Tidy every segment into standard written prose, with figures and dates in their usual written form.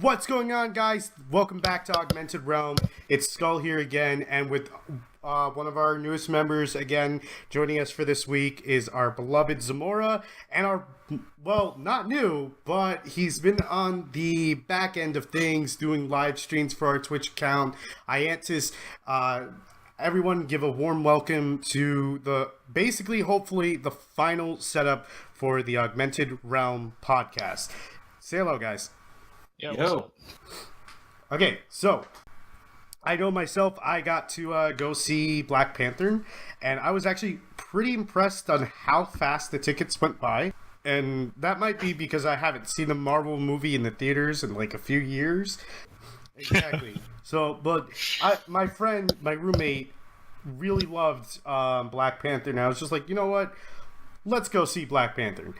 What's going on, guys? Welcome back to Augmented Realm. It's Skull here again, and with one of our newest members again joining us for this week is our beloved Zamora, and our, well, not new, but he's been on the back end of things, doing live streams for our Twitch account, Iantis. Everyone give a warm welcome to hopefully, the final setup for the Augmented Realm podcast. Say hello, guys. Yo. Okay, so I know myself, I got to go see Black Panther, and I was actually pretty impressed on how fast the tickets went by. And that might be because I haven't seen a Marvel movie in the theaters in like a few years. Exactly. But my roommate, really loved Black Panther, and I was just like, you know what? Let's go see Black Panther.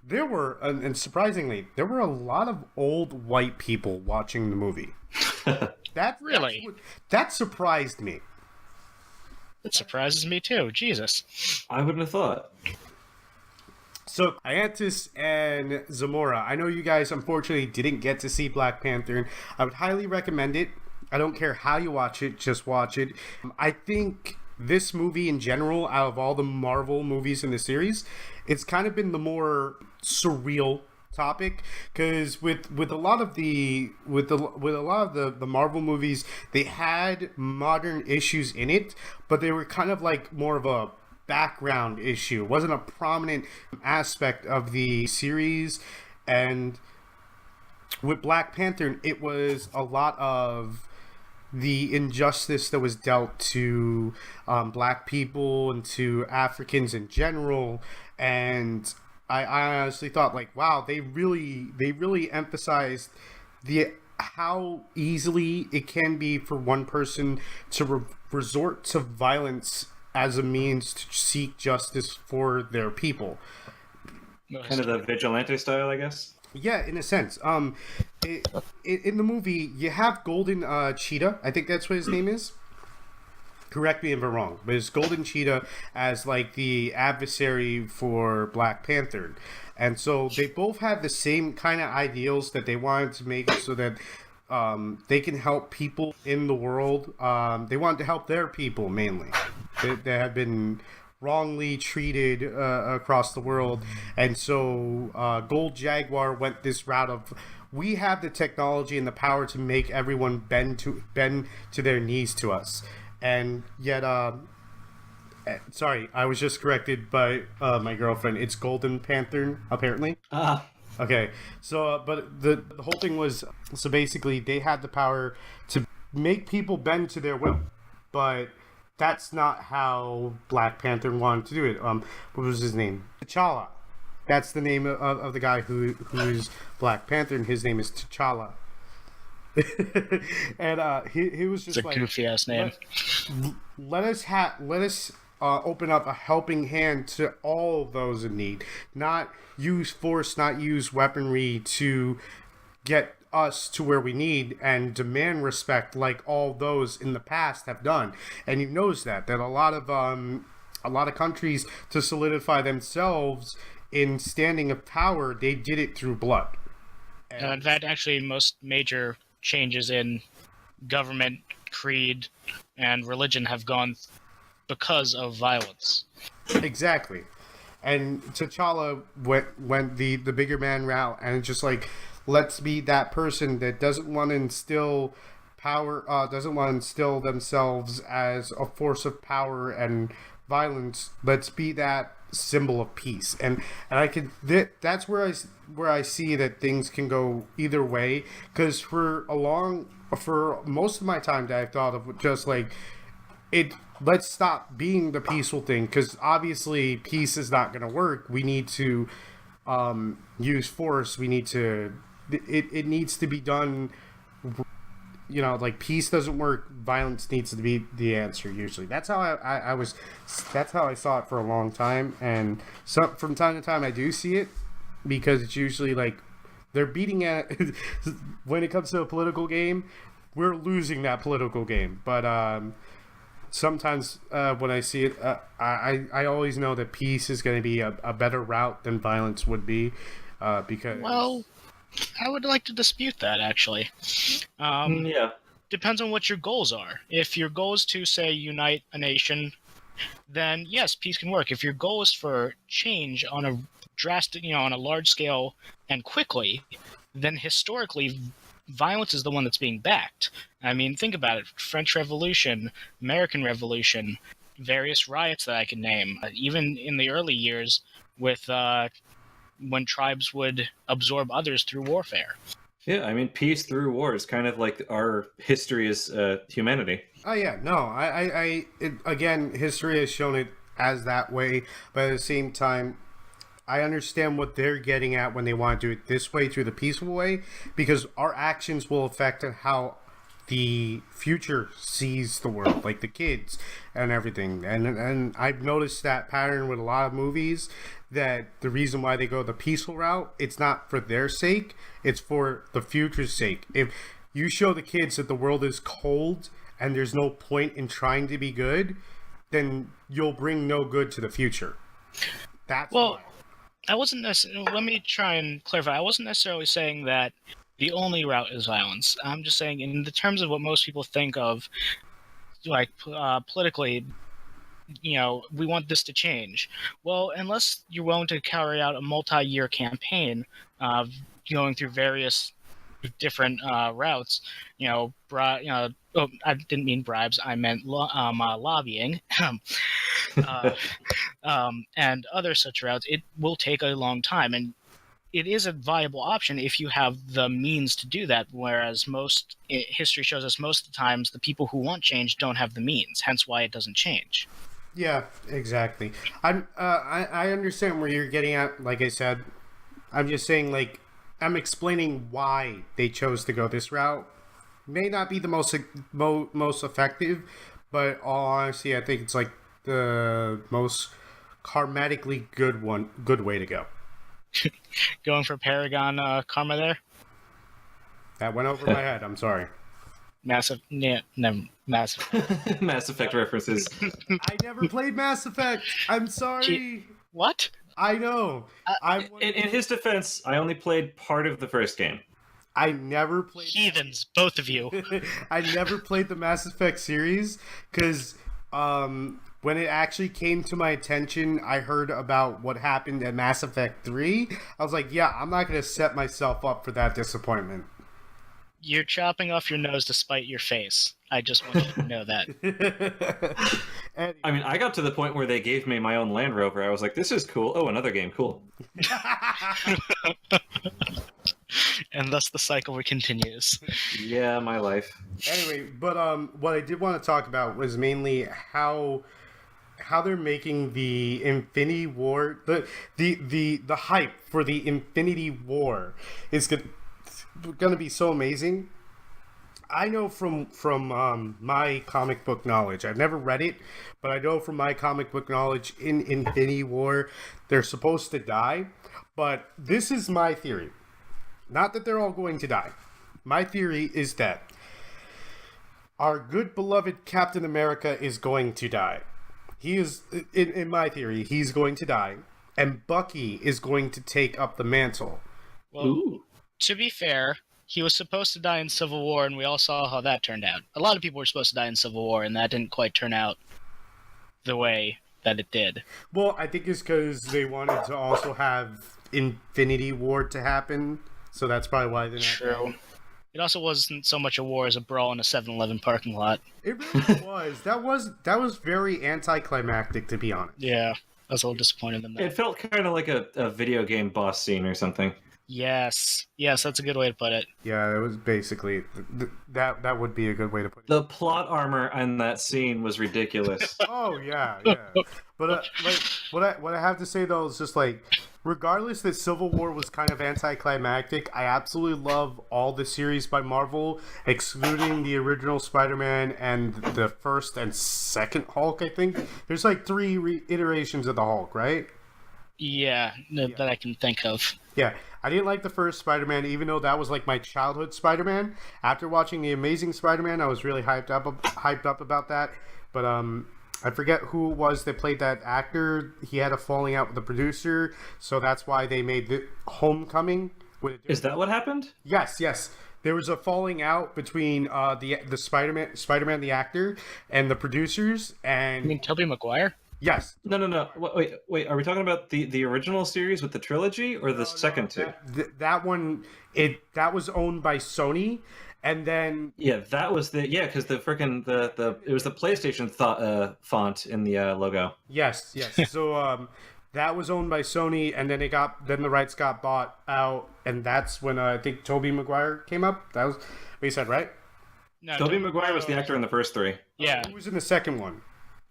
There were, and surprisingly, there were a lot of old white people watching the movie. That surprised me. It surprises me too. Jesus. I wouldn't have thought. So, Iantis and Zamora, I know you guys unfortunately didn't get to see Black Panther. I would highly recommend it. I don't care how you watch it, just watch it. I think this movie in general, out of all the Marvel movies in the series, it's kind of been the more surreal topic, because with a lot of the Marvel movies, they had modern issues in it, but they were kind of like more of a background issue. It wasn't a prominent aspect of the series. And with Black Panther, it was a lot of the injustice that was dealt to black people and to Africans in general. And I honestly thought, like, wow, they really emphasized how easily it can be for one person to resort to violence as a means to seek justice for their people. Kind of the vigilante style, I guess. Yeah, in a sense. In the movie, you have Golden Cheetah. I think that's what his name is. Correct me if I'm wrong, but it's Golden Cheetah as like the adversary for Black Panther. And so they both have the same kind of ideals that they wanted to make it so that they can help people in the world. They wanted to help their people mainly. They have been wrongly treated across the world. And so Gold Jaguar went this route of, we have the technology and the power to make everyone bend to their knees to us. And yet, sorry, I was just corrected by my girlfriend. It's Golden Panther, apparently. Okay, so, but the whole thing was, so basically, they had the power to make people bend to their will. But that's not how Black Panther wanted to do it. What was his name? T'Challa. That's the name of the guy who's Black Panther, and his name is T'Challa. And he was just it's a like, goofy ass name. Let us open up a helping hand to all those in need. Not use force, not use weaponry to get us to where we need and demand respect like all those in the past have done. And he knows that a lot of countries, to solidify themselves in standing of power, they did it through blood. In fact, actually, most major changes in government, creed, and religion have gone because of violence. Exactly. And T'Challa went the bigger man route, and it's just like, let's be that person that doesn't want to instill power, doesn't want to instill themselves as a force of power and violence. Let's be that symbol of peace. And I could, that's where I see that things can go either way, because for most of my time that I've thought of just like let's stop being the peaceful thing, because obviously peace is not going to work. We need to use force. We need to it needs to be done, you know, like peace doesn't work, violence needs to be the answer usually. That's how that's how I saw it for a long time. And so from time to time I do see it, because it's usually like they're beating at when it comes to a political game, we're losing that political game. But sometimes when I see it, I always know that peace is going to be a better route than violence would be, because I would like to dispute that, actually. Yeah. Depends on what your goals are. If your goal is to, say, unite a nation, then yes, peace can work. If your goal is for change on a drastic, on a large scale and quickly, then historically, violence is the one that's being backed. I mean, think about it. French Revolution, American Revolution, various riots that I can name, even in the early years with when tribes would absorb others through warfare. Yeah, I mean, peace through war is kind of like our history as humanity. Oh yeah, no, again, history has shown it as that way, but at the same time, I understand what they're getting at when they want to do it this way, through the peaceful way, because our actions will affect how the future sees the world, like the kids and everything. And I've noticed that pattern with a lot of movies, that the reason why they go the peaceful route, it's not for their sake, it's for the future's sake. If you show the kids that the world is cold and there's no point in trying to be good, then you'll bring no good to the future. That's why. I wasn't necessarily. Let me try and clarify. I wasn't necessarily saying that the only route is violence. I'm just saying, in the terms of what most people think of, like politically, we want this to change. Well, unless you're willing to carry out a multi-year campaign, going through various different routes, oh, I didn't mean bribes. I meant lobbying. And other such routes, it will take a long time, and it is a viable option if you have the means to do that, whereas history shows us most of the times the people who want change don't have the means, hence why it doesn't change. Yeah, exactly. I understand where you're getting at. Like I said, I'm just saying, like, I'm explaining why they chose to go this route. May not be the most effective, but all honesty, I think it's like the most karmatically good way to go. Going for Paragon karma there. That went over my head. I'm sorry. Massive. Mass Effect references. I never played Mass Effect. I'm sorry. What? I know. In his defense, I only played part of the first game. I never played. Heathens, both of you. I never played the Mass Effect series because when it actually came to my attention, I heard about what happened at Mass Effect 3. I was like, yeah, I'm not going to set myself up for that disappointment. You're chopping off your nose to spite your face. I just want you to know that. Anyway. I mean, I got to the point where they gave me my own Land Rover. I was like, this is cool. Oh, another game. Cool. And thus the cycle continues. Yeah, my life. Anyway, but what I did want to talk about was mainly how they're making the Infinity War, the hype for the Infinity War is going to be so amazing. I know from my comic book knowledge, I've never read it, but I know from my comic book knowledge, in Infinity War, they're supposed to die. But this is my theory. Not that they're all going to die. My theory is that our good beloved Captain America is going to die. He is, in my theory, he's going to die. And Bucky is going to take up the mantle. Well, ooh. To be fair, he was supposed to die in Civil War, and we all saw how that turned out. A lot of people were supposed to die in Civil War, and that didn't quite turn out the way that it did. Well, I think it's because they wanted to also have Infinity War to happen, so that's probably why they're not. True. It also wasn't so much a war as a brawl in a 7-Eleven parking lot. It really was. That was very anticlimactic, to be honest. Yeah, I was a little disappointed in that. It felt kind of like a video game boss scene or something. Yes, that's a good way to put it. Yeah, it was basically that would be a good way to put it. The plot armor on that scene was ridiculous. Oh yeah. But like what I have to say though is just like, regardless that Civil War was kind of anticlimactic, I absolutely love all the series by Marvel, excluding the original Spider-Man and the first and second Hulk. I think there's like 3 iterations of the Hulk, right? Yeah, that I can think of. Yeah, I didn't like the first Spider-Man, even though that was like my childhood Spider-Man. After watching The Amazing Spider-Man, I was really hyped up about that. But I forget who it was that played that actor. He had a falling out with the producer, so that's why they made the Homecoming. Is that what happened? Yes, yes. There was a falling out between the Spider-Man the actor and the producers, I mean, and Tobey Maguire? yes, No. Wait. Are we talking about the original series with the trilogy or the second two? that one that was owned by Sony, and then Yeah, that was because the freaking the it was the PlayStation font in the logo. yes, yes. So that was owned by Sony, and then the rights got bought out, and that's when I think Tobey Maguire came up. That was what you said, right? No, Tobey Maguire was the actor in the first three. Yeah, Who was in the second one?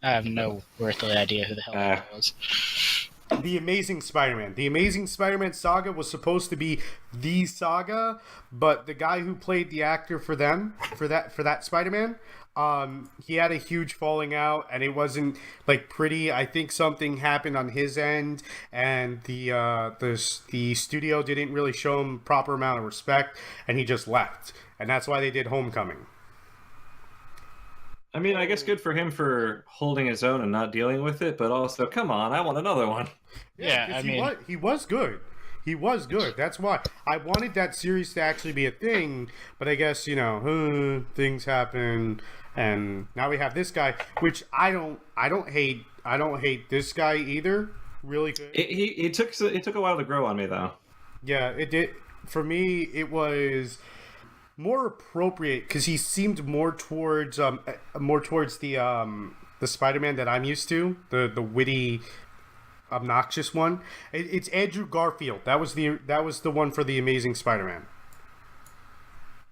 I have no earthly idea who the hell that was. The Amazing Spider-Man. The Amazing Spider-Man saga was supposed to be the saga, but the guy who played the actor for that Spider-Man, he had a huge falling out, and it wasn't like pretty. I think something happened on his end, and the studio didn't really show him proper amount of respect, and he just left, and that's why they did Homecoming. I mean, I guess good for him for holding his own and not dealing with it, but also, come on, I want another one. Yeah, 'cause I mean, he was good. He was good. That's why I wanted that series to actually be a thing. But I guess things happen, and now we have this guy, which I don't hate. I don't hate this guy either. Really good. It took a while to grow on me though. Yeah, it did. For me, it was more appropriate because he seemed more towards the Spider-Man that I'm used to, the witty, obnoxious one. It's Andrew Garfield. That was the one for the Amazing Spider-Man.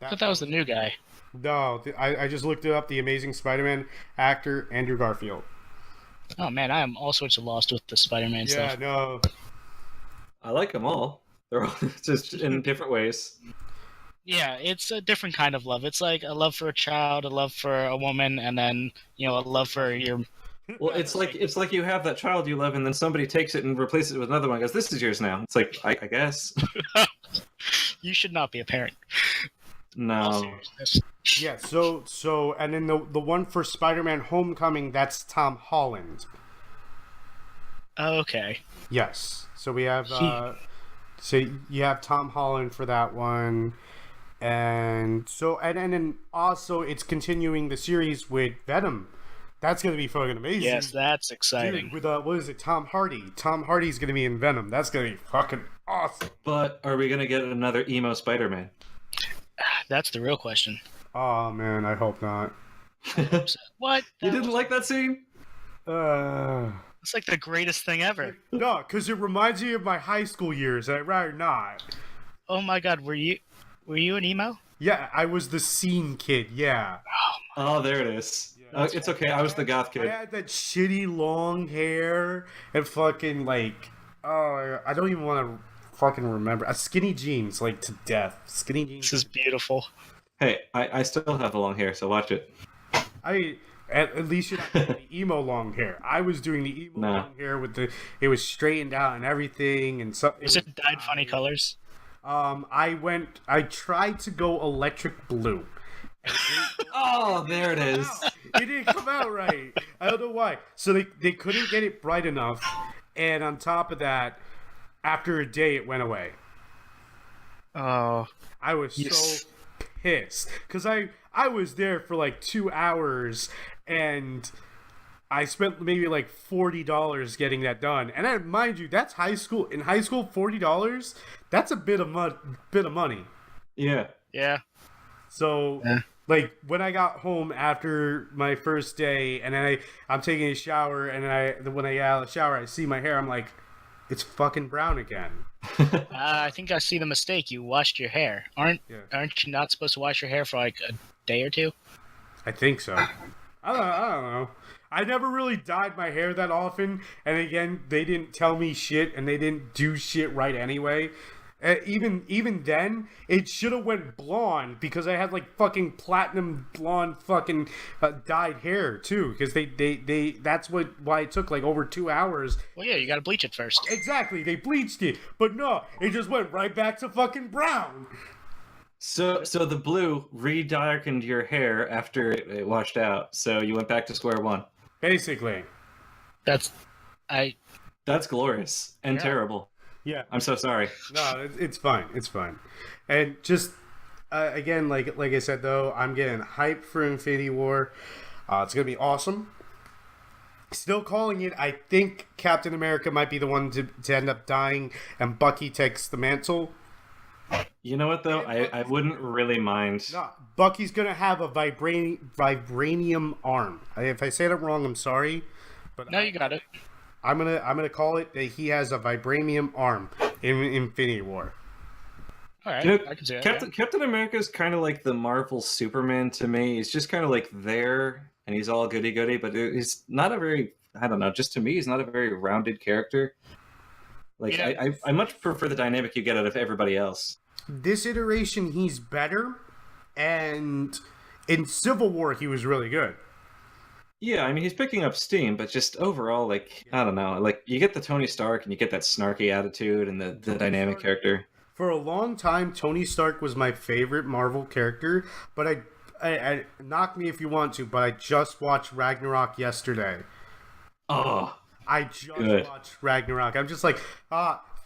I thought that was the new guy. No, I just looked it up. The Amazing Spider-Man actor Andrew Garfield. Oh man, I am all sorts of lost with the Spider-Man Yeah, stuff. no. I like them all. They're all just in different ways. Yeah, it's a different kind of love. It's like a love for a child, a love for a woman, and then a love for your. Well, it's like you have that child you love, and then somebody takes it and replaces it with another one. And goes, "This is yours now." It's like I guess. You should not be a parent. All No. seriousness. Yeah, so and then the one for Spider-Man Homecoming, that's Tom Holland. Okay. Yes. So we have so you have Tom Holland for that one. And so and then also it's continuing the series with Venom. That's gonna be fucking amazing. Yes, that's exciting. Dude, with what is it? Tom Hardy. Tom Hardy's gonna be in Venom. That's gonna be fucking awesome. But are we gonna get another emo Spider-Man? That's the real question. Oh man, I hope not. What? You didn't like that scene? It's like the greatest thing ever. No, because it reminds me of my high school years, and I'd rather not. Oh my god, were you an emo? Yeah, I was the scene kid, yeah. Oh, there it is. It's okay. I was the goth I kid. had that shitty long hair and fucking I don't even want to fucking remember. Skinny jeans, like to death. Skinny jeans. This is beautiful. Hey, I still have the long hair, so watch it. At least you're not doing the emo long hair. I was doing the emo long hair with it was straightened out and everything, and so. Was it dyed funny colors? I tried to go electric blue. Oh, there it is. It didn't come out right. I don't know why. So they couldn't get it bright enough, and on top of that, after a day it went away. Oh. I was so pissed because I was there for like 2 hours and I spent maybe like $40 getting that done. And then, mind you, that's high school. In high school, $40, that's a bit of money. Yeah. Yeah. So, like, when I got home after my first day, and then I'm taking a shower, and when I get out of the shower, I see my hair, I'm like, it's fucking brown again. I think I see the mistake. You washed your hair. Aren't you not supposed to wash your hair for like a day or two? I think so. I don't know. I never really dyed my hair that often, and again, they didn't tell me shit, and they didn't do shit right anyway. Even then, it should have went blonde because I had like fucking platinum blonde fucking dyed hair too. Because they that's why it took like over 2 hours. Well, yeah, you got to bleach it first. Exactly, they bleached it, but no, it just went right back to fucking brown. So the blue re-darkened your hair after it washed out. So you went back to square one. Basically, That's glorious and terrible. Yeah. I'm so sorry. No, it's fine. It's fine. And just again, like I said though, I'm getting hyped for Infinity War. It's gonna be awesome. Still calling it. I think Captain America might be the one to end up dying, and Bucky takes the mantle. You know what though? I wouldn't really mind. No, Bucky's gonna have a vibranium arm. If I say that wrong, I'm sorry. But No, you got it. I'm gonna call it that he has a vibranium arm in Infinity War. All right, You know, I can see that. Captain America is kind of like the Marvel Superman to me. He's just kind of like there, and he's all goody goody, but he's not a very, I don't know, just to me, he's not a very rounded character. Like, Yeah. I much prefer the dynamic you get out of everybody else. This iteration, he's better, and in Civil War, he was really good. Yeah, I mean, he's picking up steam, but just overall, like, I don't know, like, you get the Tony Stark, and you get that snarky attitude and the dynamic character. For a long time, Tony Stark was my favorite Marvel character, but I knock me if you want to, but I just watched Ragnarok yesterday. Oh, I just Good. watched Ragnarok. I'm just like,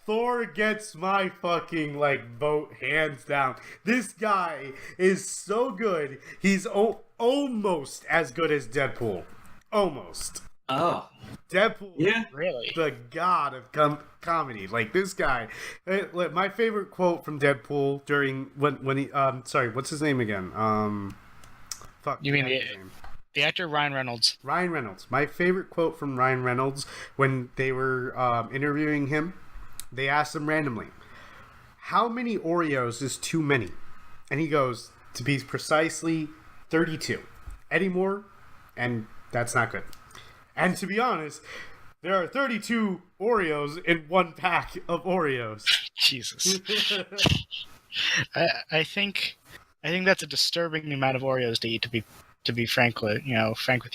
Thor gets my fucking vote hands down. This guy is so good. He's almost as good as Deadpool. Almost. oh, Deadpool. yeah. Really? The god of comedy. Like this guy. My favorite quote from Deadpool during when he sorry, what's his name again? Fuck. You mean what's his name? The actor Ryan Reynolds. Ryan Reynolds. My favorite quote from Ryan Reynolds when they were interviewing him, they asked him randomly, "How many Oreos is too many?" And he goes, "To be precisely, 32. Any more, and that's not good." And to be honest, there are 32 Oreos in one pack of Oreos. Jesus. I think that's a disturbing amount of Oreos to eat. To be frank with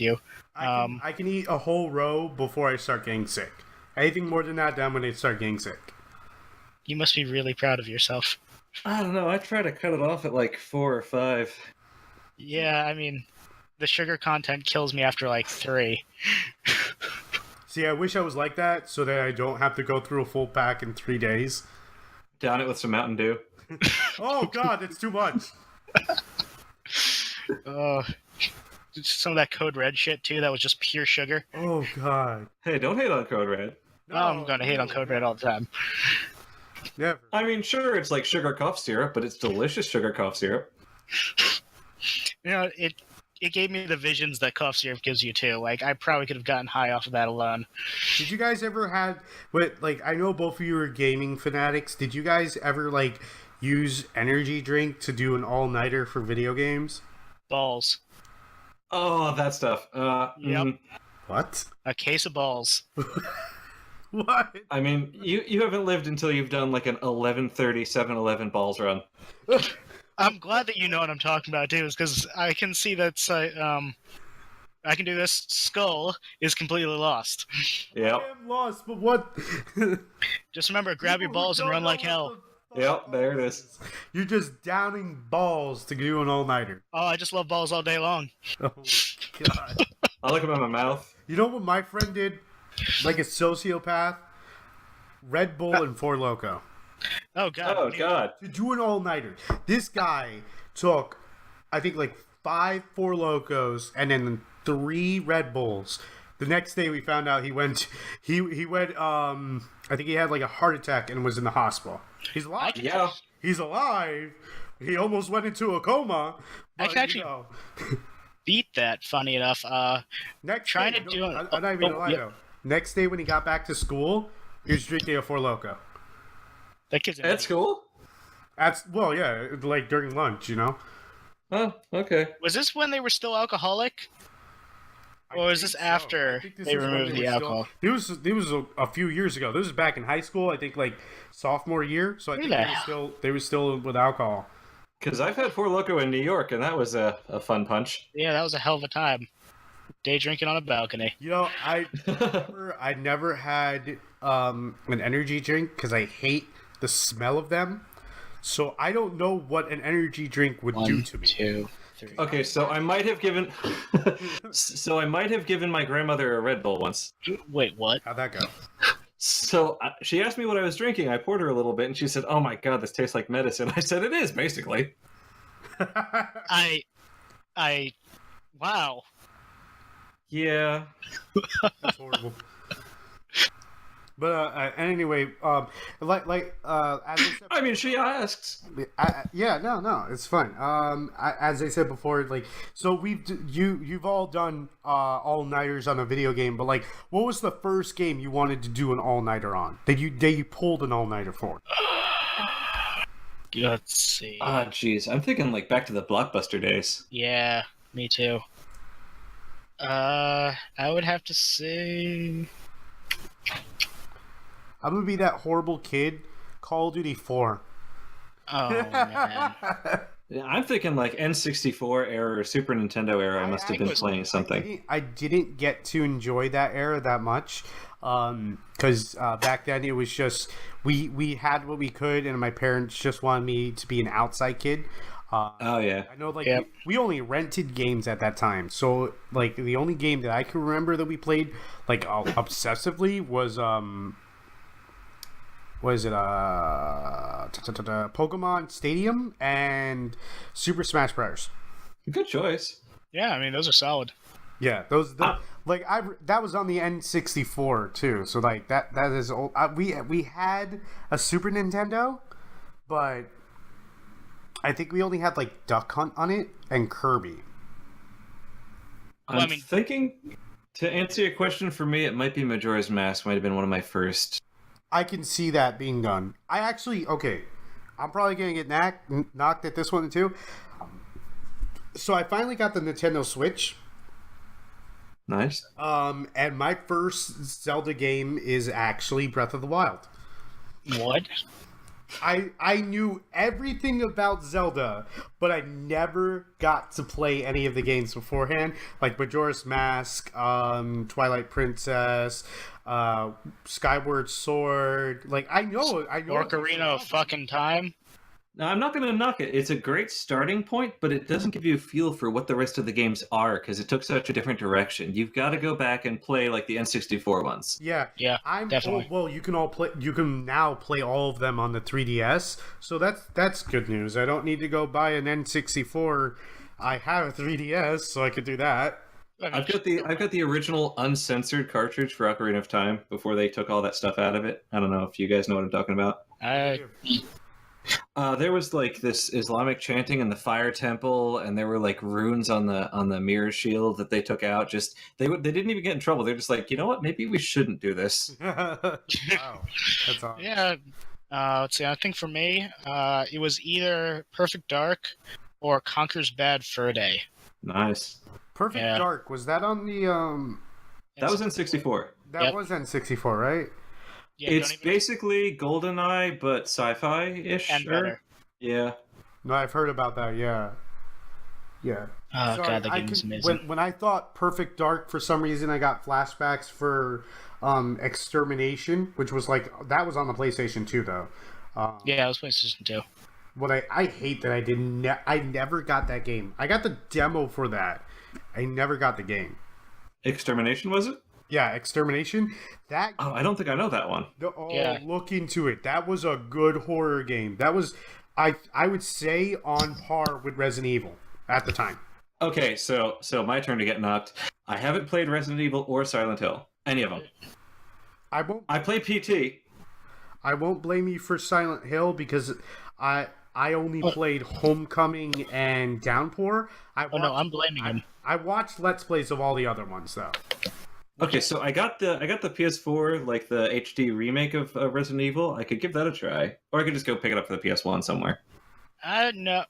you. I can eat a whole row before I start getting sick. Anything more than that, then I'm going to start getting sick. You must be really proud of yourself. I don't know, I try to cut it off at like 4 or 5. Yeah, I mean, the sugar content kills me after like 3. See, I wish I was like that so that I don't have to go through a full pack in 3 days. Down it with some Mountain Dew. Oh, God, that's too much. Some of that Code Red shit too. That was just pure sugar. Oh, God. Hey, don't hate on Code Red. No, I'm gonna hate on Code Red all the time. Never. I mean, sure, it's like sugar cough syrup, but it's delicious sugar cough syrup. It gave me the visions that cough syrup gives you too. Like I probably could have gotten high off of that alone. Did you guys ever I know both of you are gaming fanatics. Did you guys ever, use energy drink to do an all-nighter for video games? Balls. Oh, that stuff. Yep. What? A case of balls. What? I mean, you haven't lived until you've done like an 11:30 7-Eleven balls run. I'm glad that you know what I'm talking about too, because I can see that I can do this. Skull is completely lost. Yep. I am lost, but what? Just remember, grab your balls and run like hell. Yep, there it is. You're just downing balls to do an all-nighter. Oh, I just love balls all day long. Oh, God. I look them in my mouth. You know what my friend did? Like a sociopath? Red Bull and Four Loko. Oh god. Oh, God. To do an all-nighter. This guy took, I think, 5 Four Locos and then 3 Red Bulls. The next day we found out he went, I think he had a heart attack and was in the hospital. He's alive. Yeah. He's alive. He almost went into a coma. I can actually beat that, funny enough. Next trying day, to do it. I'm not even gonna lie, though. Next day when he got back to school, he was drinking a Four Loko. That kid's an That's idiot. cool. Well, yeah, during lunch, Oh, okay. Was this when they were still alcoholic? Or is this after they removed the alcohol? It was a few years ago. This was back in high school. I think sophomore year. So I think they were still with alcohol. Because I've had Four Loko in New York, and that was a fun punch. Yeah, that was a hell of a time. Day drinking on a balcony. I never had an energy drink because I hate the smell of them. So I don't know what an energy drink would do to me. 2, 3. Okay, so I might have given my grandmother a Red Bull once. Wait, what? How'd that go? So she asked me what I was drinking. I poured her a little bit, and she said, "Oh my god, this tastes like medicine." I said, "It is basically." I wow. Yeah. That's horrible. But anyway, as I said, I mean, she asks. yeah, no, it's fun. As I said before, like, so you've all done all nighters on a video game, but like, what was the first game you wanted to do an all nighter on? That you pulled an all nighter for? Let's see. Jeez, I'm thinking like back to the Blockbuster days. Yeah, me too. I would have to say. I'm gonna be that horrible kid. Call of Duty 4. Oh man. Yeah, I'm thinking like N64 era or Super Nintendo era. I must have been playing something. I didn't get to enjoy that era that much because back then it was just we had what we could, and my parents just wanted me to be an outside kid. Oh yeah. I know, like, Yep. we only rented games at that time, so like the only game that I can remember that we played like obsessively was Pokemon Stadium and Super Smash Bros. Good choice. Yeah, I mean those are solid. Yeah, like that was on the N64 too. So like that is old. We had a Super Nintendo, but I think we only had like Duck Hunt on it and Kirby. I'm thinking, to answer your question, for me, it might be Majora's Mask. Might have been one of my first. I can see that being done. I'm probably gonna get knocked at this one too. So I finally got the Nintendo Switch. Nice. And my first Zelda game is actually Breath of the Wild. What? I knew everything about Zelda, but I never got to play any of the games beforehand, like Majora's Mask, Twilight Princess, Skyward Sword. Like I know. Ocarina of fucking time. Now, I'm not going to knock it. It's a great starting point, but it doesn't give you a feel for what the rest of the games are because it took such a different direction. You've got to go back and play like the N64 ones. Yeah, definitely. Well, you can all play. You can now play all of them on the 3DS, so that's good news. I don't need to go buy an N64. I have a 3DS, so I could do that. I've got the original uncensored cartridge for Ocarina of Time before they took all that stuff out of it. I don't know if you guys know what I'm talking about. There was like this Islamic chanting in the fire temple, and there were like runes on the mirror shield that they took out. Just they didn't even get in trouble. They're just like, you know what? Maybe we shouldn't do this. Wow, that's awesome. Yeah. Let's see. I think for me, it was either Perfect Dark or Conker's Bad Fur Day. Nice. Perfect Dark, was that on the That was N64. That was N64, right? Yeah, it's basically GoldenEye, but sci-fi-ish. And better. Yeah. No, I've heard about that. Yeah. Oh god, that game is amazing. When I thought Perfect Dark, for some reason, I got flashbacks for Extermination, which was like that was on the PlayStation 2 though. Yeah, it was PlayStation 2. What I hate that I never got that game. I got the demo for that. I never got the game. Extermination, was it? Yeah, Extermination. I don't think I know that one. Look into it. That was a good horror game. That was, I would say, on par with Resident Evil at the time. Okay, so my turn to get knocked. I haven't played Resident Evil or Silent Hill. Any of them. I play PT. I won't blame you for Silent Hill because I only played Homecoming and Downpour. I'm blaming him. I watched Let's Plays of all the other ones though. Okay, so I got the PS4, like the HD remake of Resident Evil. I could give that a try, or I could just go pick it up for the PS1 somewhere. No,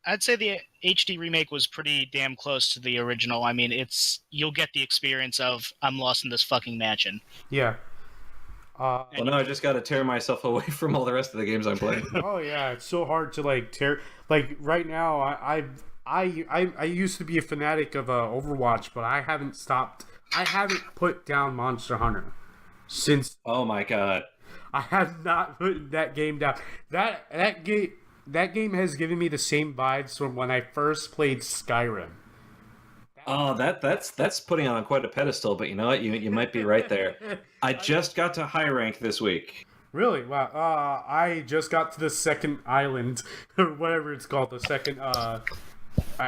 I'd say the HD remake was pretty damn close to the original. I mean, you'll get the experience of I'm lost in this fucking mansion. Yeah. Well, now I just got to tear myself away from all the rest of the games I'm playing. Oh yeah, it's so hard to like tear. Like right now, I used to be a fanatic of Overwatch, but I haven't stopped. I haven't put down Monster Hunter since. Oh my god! I have not put that game down. That game has given me the same vibes from when I first played Skyrim. Oh, that's putting it on quite a pedestal, but you know what? You might be right there. I just got to high rank this week. Really? Wow. I just got to the second island, or whatever it's called, the second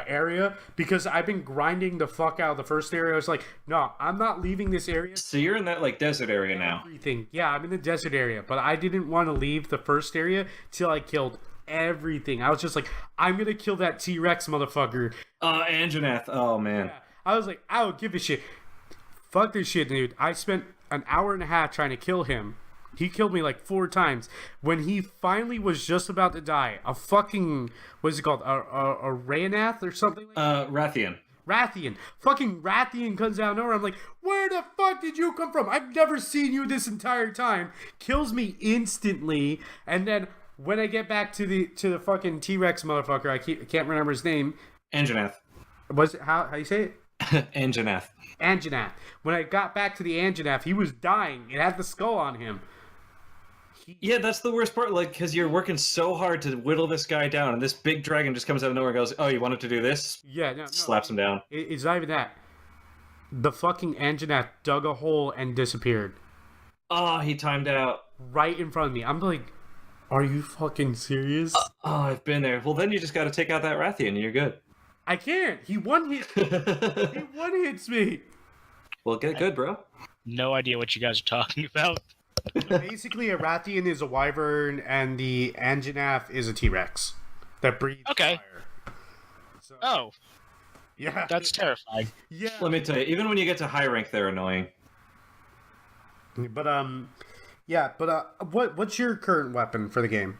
area, because I've been grinding the fuck out of the first area. I was like, no, I'm not leaving this area. So you're in that like desert area now. Everything. Yeah, I'm in the desert area, but I didn't want to leave the first area till I killed everything. I was just like, I'm gonna kill that T-Rex motherfucker. Anjanath. Oh man. Yeah. I was like, I don't give a shit. Fuck this shit, dude. I spent an hour and a half trying to kill him. He killed me like 4 times. When he finally was just about to die, a fucking, what is it called? A Rayanath or something like that? Rathian. Rathian. Fucking Rathian comes out of nowhere. I'm like, where the fuck did you come from? I've never seen you this entire time. Kills me instantly. And then when I get back to the fucking T-Rex motherfucker, I can't remember his name. Anjanath. Was it, how you say it? Anjanath. Anjanath. When I got back to the Anjanath, he was dying. It had the skull on him. Yeah, that's the worst part, like, because you're working so hard to whittle this guy down, and this big dragon just comes out of nowhere and goes, oh, you wanted to do this? Yeah, no. Slaps him down. It's not even that. The fucking Anjanath dug a hole and disappeared. Oh, he timed out. Right in front of me. I'm like, are you fucking serious? Oh, I've been there. Well, then you just got to take out that Rathian, and you're good. I can't. He one-hit. He one-hits me. Well, get good, bro. No idea what you guys are talking about. Basically, a Rathian is a wyvern, and the Anjanath is a T-Rex that breathes fire. So, Oh, yeah, that's terrifying. yeah. Let me tell you, even when you get to high rank, they're annoying. But what's your current weapon for the game?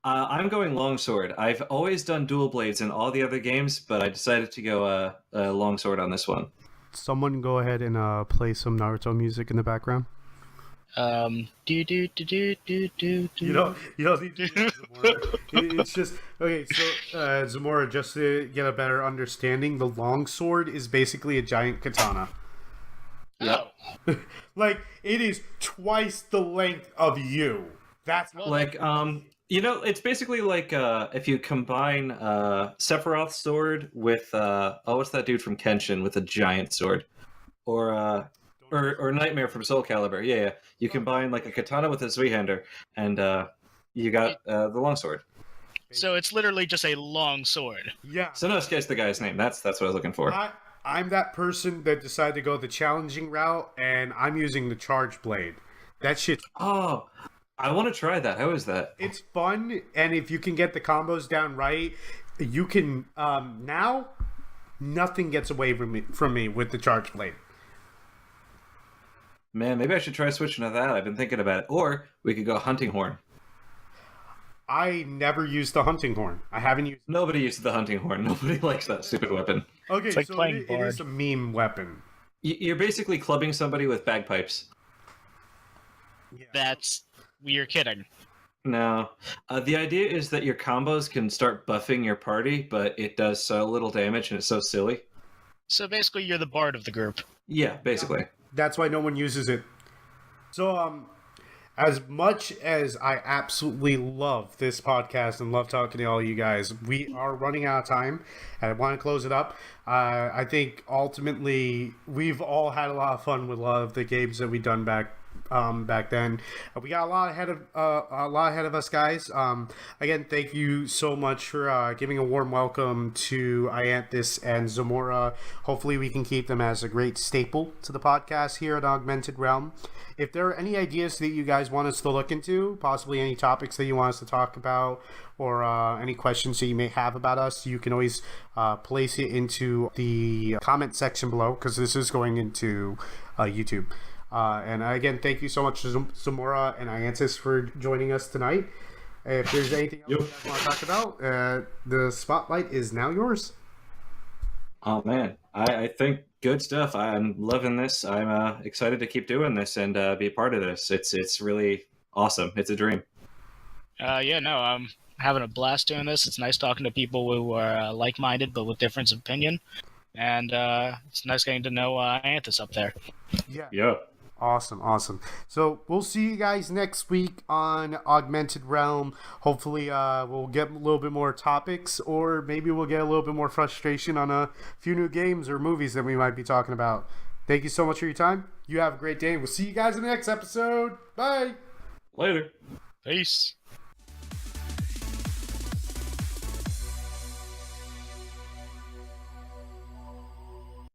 I'm going longsword. I've always done dual blades in all the other games, but I decided to go longsword on this one. Someone go ahead and play some Naruto music in the background. Do do do do do do. You don't need to do Zamora. It's just okay. So Zamora, just to get a better understanding, the longsword is basically a giant katana. Oh. Like it is twice the length of you. That's Like it's basically like if you combine Sephiroth's sword with what's that dude from Kenshin with a giant sword, or Nightmare from Soul Calibur. Yeah. You combine like a katana with a Zweihander, and you got the longsword. So it's literally just a long sword. Yeah. So no, sketch the guy's name. That's what I was looking for. I'm that person that decided to go the challenging route, and I'm using the charge blade. That shit. Oh, I want to try that. How is that? It's fun, and if you can get the combos down right, you can. Now, nothing gets away from me with the charge blade. Man, maybe I should try switching to that. I've been thinking about it. Or we could go hunting horn. I never used the hunting horn. I haven't used. Nobody uses the hunting horn. Nobody likes that stupid weapon. Okay, It's like so playing it Bard. is a meme weapon. You're basically clubbing somebody with bagpipes. Yeah. You're kidding. No. The idea is that your combos can start buffing your party, but it does so little damage and it's so silly. So basically, you're the bard of the group. Yeah, basically. That's why no one uses it. So, as much as I absolutely love this podcast and love talking to all you guys, we are running out of time, and I want to close it up. I think ultimately we've all had a lot of fun with a lot of the games that we done back then. We got a lot ahead of us, guys. Again, thank you so much for giving a warm welcome to Ianthus and Zamora. Hopefully, we can keep them as a great staple to the podcast here at Augmented Realm. If there are any ideas that you guys want us to look into, possibly any topics that you want us to talk about, or any questions that you may have about us, you can always place it into the comment section below, because this is going into YouTube. And again, thank you so much to Zamora and Ianthus for joining us tonight. If there's anything else you guys want to talk about, the spotlight is now yours. Oh man, I think good stuff. I'm loving this. I'm excited to keep doing this and be a part of this. It's really awesome. It's a dream. I'm having a blast doing this. It's nice talking to people who are like-minded but with difference of opinion. And it's nice getting to know Ianthus up there. Yeah. Yeah. Awesome. So we'll see you guys next week on Augmented Realm. Hopefully we'll get a little bit more topics, or maybe we'll get a little bit more frustration on a few new games or movies that we might be talking about. Thank you so much for your time. You have a great day. We'll see you guys in the next episode. Bye. Later. Peace.